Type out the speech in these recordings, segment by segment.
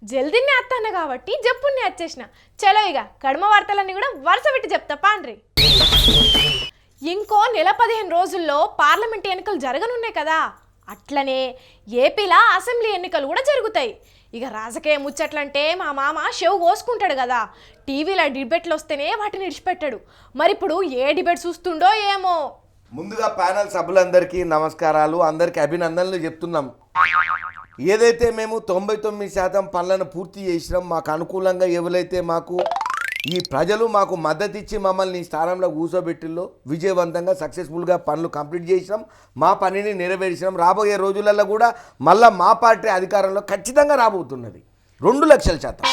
జల్దీనే అత్తాను కాబట్టి జప్పుని వచ్చేసిన. చలో ఇక కడమ వార్తలన్నీ కూడా వరుస పెట్టి చెప్తా పాండ్రి. ఇంకో నెల 15 రోజుల్లో పార్లమెంట్ ఎన్నికలు జరగనున్నాయి కదా, అట్లనే ఏపీలో అసెంబ్లీ ఎన్నికలు కూడా జరుగుతాయి. ఇక రాజకీయ ముచ్చట్లంటే మా మామ షెవ్ కోసుకుంటాడు కదా, టీవీలో డిబేట్లు వస్తేనే వాటిని విడిచిపెట్టాడు. మరి ఇప్పుడు ఏ డిబేట్ చూస్తుండో ఏమో. ముందుగా ప్యానల్ సభ్యులందరికీ నమస్కారాలు, అందరికీ అభినందనలు చెప్తున్నాం. ఏదైతే మేము 99% పనులను పూర్తి చేసినాం, మాకు అనుకూలంగా ఎవరైతే ఈ ప్రజలు మాకు మద్దతు ఇచ్చి మమ్మల్ని స్థానంలో కూర్చోబెట్టిల్లో విజయవంతంగా సక్సెస్ఫుల్గా పనులు కంప్లీట్ చేసినాం, మా పనిని నెరవేర్చినాం. రాబోయే రోజులలో కూడా మళ్ళీ మా పార్టీ అధికారంలో ఖచ్చితంగా రాబోతున్నది 2,00,000%.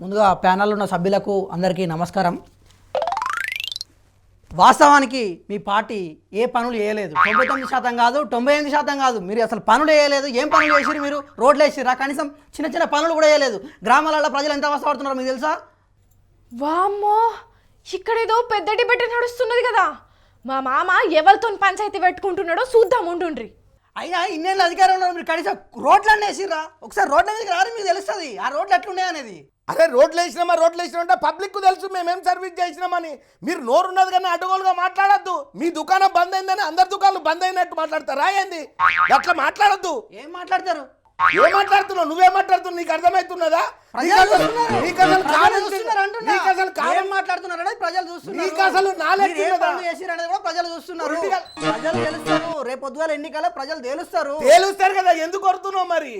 ముందుగా ప్యానెల్లో ఉన్న సభ్యులకు అందరికీ నమస్కారం. వాస్తవానికి మీ పార్టీ ఏ పనులు చేయలేదు. 99% కాదు, 98% కాదు, మీరు అసలు పనులు వేయలేదు. ఏం పనులు చేసిరు? మీరు రోడ్లు వేసిరా? కనీసం చిన్న చిన్న పనులు కూడా వేయలేదు. గ్రామాలలో ప్రజలు ఎంత అవస్థపడుతున్నారో మీకు తెలుసా? వామ్మో, ఇక్కడేదో పెద్ద డిబేట్ నడుస్తున్నది కదా. మా మామ ఎవరితో పంచాయతీ పెట్టుకుంటున్నాడో చూద్దాం ఉండుండ్రి. అయినా ఇన్నేళ్ళ అధికారంలో మీరు కనీసం రోడ్లన్నీ వేసిర్రా? ఒకసారి రోడ్ల మీదకి రారు, మీకు తెలుస్తుంది ఆ రోడ్లు ఎట్లున్నాయి అనేది. అరే రోడ్లు వేసినామంటే పబ్లిక్కు తెలుసు మేమేం సర్వీస్ చేసినామని. మీరు నోరున్నది కానీ అడ్డగోలుగా మాట్లాడద్దు. మీ దుకాణం బంద్ అయిందని అందరి దుకాణాలు బంద్ అయినట్టు మాట్లాడతారా ఏంది? అట్లా మాట్లాడద్దు. ఏం మాట్లాడతారు? ఏం మాట్లాడుతున్నావు? నువ్వే మాట్లాడుతున్నావు, నీకు అర్థమవుతున్నదా? రేపొద్దుగాల ఎన్నికల ప్రజలు తేలుస్తారు కదా, ఎందుకు కొడుతున్నావు? మరి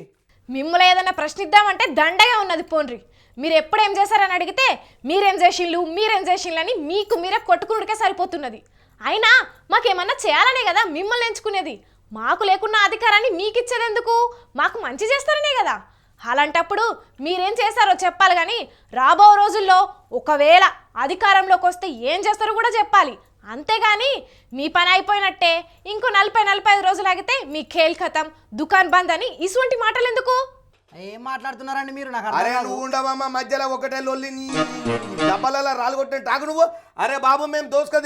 మిమ్మల్ని ఏదైనా ప్రశ్నిద్దామంటే దండగా ఉన్నది పోండ్రి. మీరు ఎప్పుడేం చేశారని అడిగితే మీరేం చేసిండ్లు అని మీకు మీరే కొట్టుకునికే సరిపోతున్నది. అయినా మాకేమన్నా చేయాలనే కదా మిమ్మల్ని ఎంచుకునేది. మాకు లేకున్న అధికారాన్ని మీకు ఇచ్చేది ఎందుకు? మాకు మంచి చేస్తారనే కదా. అలాంటప్పుడు మీరేం చేస్తారో చెప్పాలి కానీ రాబో రోజుల్లో ఒకవేళ అధికారంలోకి వస్తే ఏం చేస్తారో కూడా చెప్పాలి. అంతేగాని మీ పని అయిపోయినట్టే ఇంకో 40-45 రోజులు ఆగితే మీ ఖేల్ ఖతం, దుకాన్ బంద్ అని ఇటువంటి మాటలు ఎందుకు? ఏం మాట్లాడుతున్నారండి మీరు? నాకు అరే నువ్వు ఉండవమ్మా, మధ్యలో ఒకటే లొల్లి డబ్బాలలో రాళ్ళు కొట్టిన టాకు నువ్వు. అరే బాబు, మేము దోసకాయలు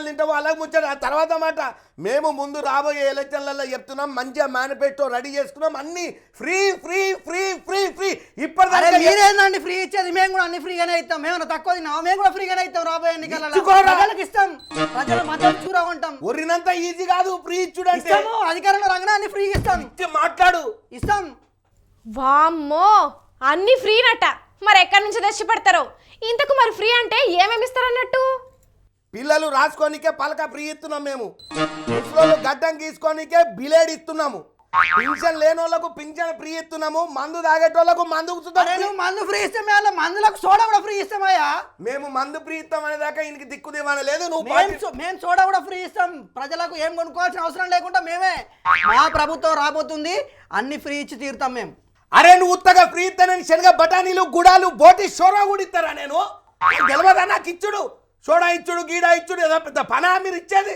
తింటామో అలాగే ముచ్చాడు. ఆ తర్వాత మాట మేము ముందు రాబోయే ఎలక్షన్లలో చెప్తున్నాం, మంచిగా మేనిఫెస్టో రెడీ చేసుకున్నాం, అన్ని free free free free free. ఇప్పటిదాకా ఫ్రీ ఇచ్చేది మేము కూడా అన్ని ఫ్రీగానే ఇస్తాం. మేము తక్కువ తిన్నాం, మేము కూడా ఫ్రీగానే ఇస్తాం. రాబోయే ఎన్నికలలో ఇస్తాం, ప్రజల మద్దతు చూరా ఉంటాం. ఒరినంత ఈజీ కాదు ఫ్రీ ఇచ్చుడు అంటే. అధికారంలో రంగనా అన్ని ఫ్రీగా ఇస్తాం. మాట్లాడు, ఇస్తాం. వామ్మో, అన్ని ఫ్రీనట. మరి ఎక్కడి నుంచి తెచ్చి పెడతారో ఇంతకు? మరి ఫ్రీ అంటే ఏమేమి ఇస్తారన్నట్టు? పిల్లలు రాసుకోనికే పలక ఫ్రీ ఇస్తున్నాం మేము. ముసలోళ్ళు గడ్డం గీసుకోనికే బిలేడ్ ఇస్తున్నాము. పింఛన్ లేని వాళ్ళకు పింఛన్ ఫ్రీ ఇస్తున్నాము. మందు తాగేటోళ్ళకు మందు మందు ఫ్రీ ఇస్తాం. మందులకు సోడా కూడా ఫ్రీ ఇస్తామయ్యా. మేము మందు ఫ్రీ ఇస్తాం అనేదాకా ఇంటికి దిక్కు దివాన లేదు. మేము సోడా కూడా ఫ్రీ ఇస్తాం. ప్రజలకు ఏం కొనుక్కోవాల్సిన అవసరం లేకుండా మేమే. మా ప్రభుత్వం రాబోతుంది, అన్ని ఫ్రీ ఇచ్చి తీరుతాం మేము. అరే నువ్వు ఉత్తగా ఫ్రీ ఇస్తానని శనగ బఠానీలు గుడాలు బోటి సోడా కూడా ఇస్తారా? నేను తెలియదా నాకు ఇచ్చుడు? సోడా ఇచ్చుడు, గీడా ఇచ్చుడు ఏదో పెద్ద పనా మీరు ఇచ్చేది?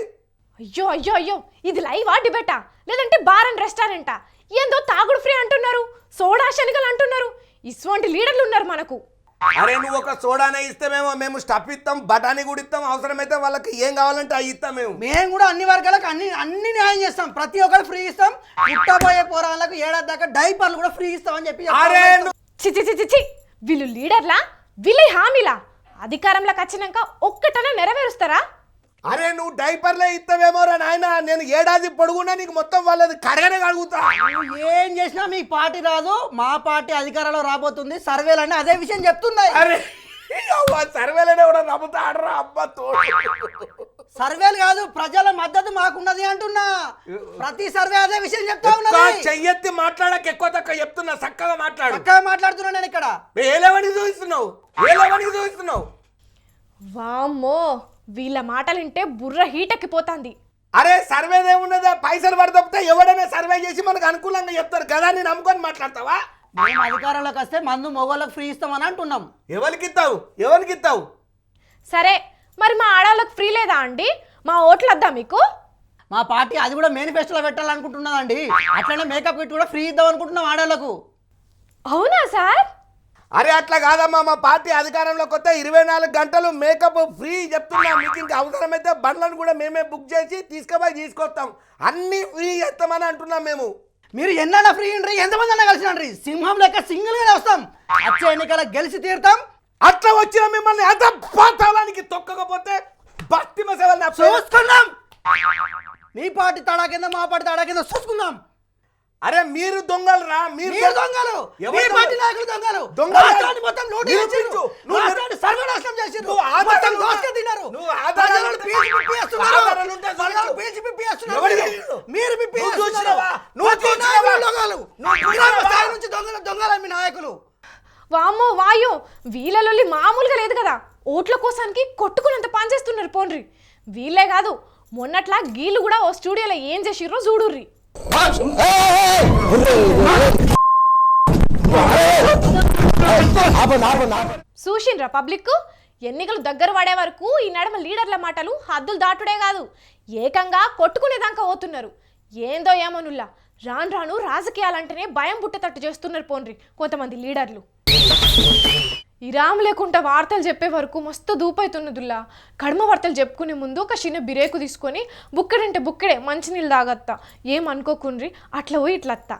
అయ్యో, ఇది లైవా డిబేటా లేదంటే బార్ అండ్ రెస్టారెంటా? ఏందో తాగుడు ఫ్రీ అంటున్నారు, సోడా శనగలు అంటున్నారు. ఇటువంటి లీడర్లు ఉన్నారు మనకు. అరే నువ్వు ఒక సోడానే ఇస్తామేమో, మేము స్టఫ్ ఇస్తాం, బఠానీ కూడా ఇస్తాం. అవసరమైతే వాళ్ళకి ఏం కావాలంటే అవి ఇస్తాం. మేము కూడా అన్ని వర్గాలకు అన్ని న్యాయం చేస్తాం. ప్రతి ఒక్కరు ఫ్రీ ఇస్తాం. పుట్టబోయే పోరాళ్ళకు ఏడాది దాకా డైపర్లు కూడా ఫ్రీ ఇస్తామని చెప్పి. చి వీళ్ళు లీడర్లా? వీళ్ళ హామీలా? అధికారంలోకి వచ్చినాక ఒక్కటనే నెరవేరుస్తారా? అరే నువ్వు డైపర్లే ఇస్తావేమో రా నాయన. నేను ఏడాది పొడుగునా నీకు మొత్తం వాళ్ళది కడగనే కడుగుతా. ఏం చేసినా మీ పార్టీ రాదు, మా పార్టీ అధికారంలో రాబోతుంది. సర్వేలన్నీ అదే విషయం చెప్తున్నాయి. అరే సర్వేలనే కూడా నమ్ముతాడరా అబ్బా తోడు. సర్వేలు కాదు, ప్రజల మద్దతు మాకున్నది అంటున్నా. ప్రతి సర్వే అదే విషయం చెప్తా ఉన్నా. చెయ్యెత్తి మాట్లాడక ఎక్కువ తక్కువ చెప్తున్నా. చక్కగా మాట్లాడుతున్నా నేను ఇక్కడ. ఏలేవనికి చూపిస్తున్నావు? వామ్మో, వీళ్ళ మాటలు వింటే బుర్ర హీటెక్కిపోతుంది. అరే సర్వేదే ఉన్నదా? పైసలు పడదొప్పితే ఎవడైనా సర్వే చేసి మనకు అనుకూలంగా చెప్తారు కదా, నేను నమ్ముకొని మాట్లాడతావా? మేము అధికారంలోకి వస్తే మందు మొగోళ్ళకి ఫ్రీ ఇస్తామని అంటున్నాం. ఎవరికి ఇస్తావు? సరే, మరి మా ఆడవాళ్ళకి ఫ్రీ లేదా అండి? మా ఓట్లు వద్దా మీకు? మా పార్టీ అది కూడా మేనిఫెస్టోలో పెట్టాలనుకుంటున్నదండి. అట్లనే మేకప్ కిట్ కూడా ఫ్రీ ఇద్దాం అనుకుంటున్నాం ఆడవాళ్ళకు. అవునా సార్? అరే అట్లా కాదమ్మా, మా పార్టీ అధికారంలోకి వస్తే 24 గంటలు మేకప్ ఫ్రీ చెప్తున్నా. మీకు ఇంకా అవసరమైతే బండ్లను కూడా మేమే బుక్ చేసి తీసుకొస్తాం. అన్ని ఫ్రీ చేస్తామని అంటున్నాం మేము. మీరు ఎన్నైనా ఫ్రీ ఉండ్రి, ఎంతమంది అన్నా కలిసినండ్రి, సింహం లెక్క సింగిల్ గానే వస్తాం. వచ్చే ఎన్నికల గెలిచి తీరుతాం. అట్లా వచ్చిన మిమ్మల్ని అంత పాతాళానికి తొక్కకపోతే భక్తి మసేవల్ని చూసుకుందాం. మీ పార్టీ తడా కింద మా పార్టీ తడా కింద చూసుకుందాం. అరే మీరు దొంగలు రా, మీరు మీరు దొంగలు, మీ పార్టీ నాయకులు దొంగలు. రాష్ట్రాన్ని మొత్తం లూటీ చేసిర్రు. రాష్ట్రాన్ని సర్వనాశనం చేసిర్రు. మొత్తం దోసుకు తిన్నారు. ప్రజలను పీల్చి పిప్పి చేస్తున్నారు. ప్రజలను పీల్చి పిప్పి చేస్తున్నారు. మీరు పిప్పి చేస్తున్నారు. దొంగలు. గ్రామ స్థాయి నుంచి దొంగలు మీ నాయకులు. వామ్మో వాయో, వీళ్ళలో మామూలుగా లేదు కదా. ఓట్ల కోసానికి కొట్టుకున్నంత పని చేస్తున్నారు పోన్రి. వీళ్ళే కాదు, మొన్నట్లా గీళ్ళు కూడా ఓ స్టూడియోలో ఏం చేసిర్రో చూడుర్రి. చూసిండ్రా పబ్లిక్? ఎన్నికలు దగ్గర పడే వరకు ఈ నడమ లీడర్ల మాటలు హద్దులు దాటుడే కాదు, ఏకంగా కొట్టుకునేదాకా పోతున్నారు. ఏందో ఏమనుల్లా, రాను రాను రాజకీయాలంటేనే భయం పుట్టేటట్టు చేస్తున్నారు పోన్రి కొంతమంది లీడర్లు. ఈ రాము లేకుండా వార్తలు చెప్పే వరకు మస్తు దూపైతున్నదుల్లా. కడమ వార్తలు చెప్పుకునే ముందు ఒక చిన్న బిరేకు తీసుకొని బుక్కడంటే బుక్కడే మంచినీళ్ళు తాగత్తా, ఏమనుకోకుండ్రి. అట్లా పోయి ఇట్లా అత్తా.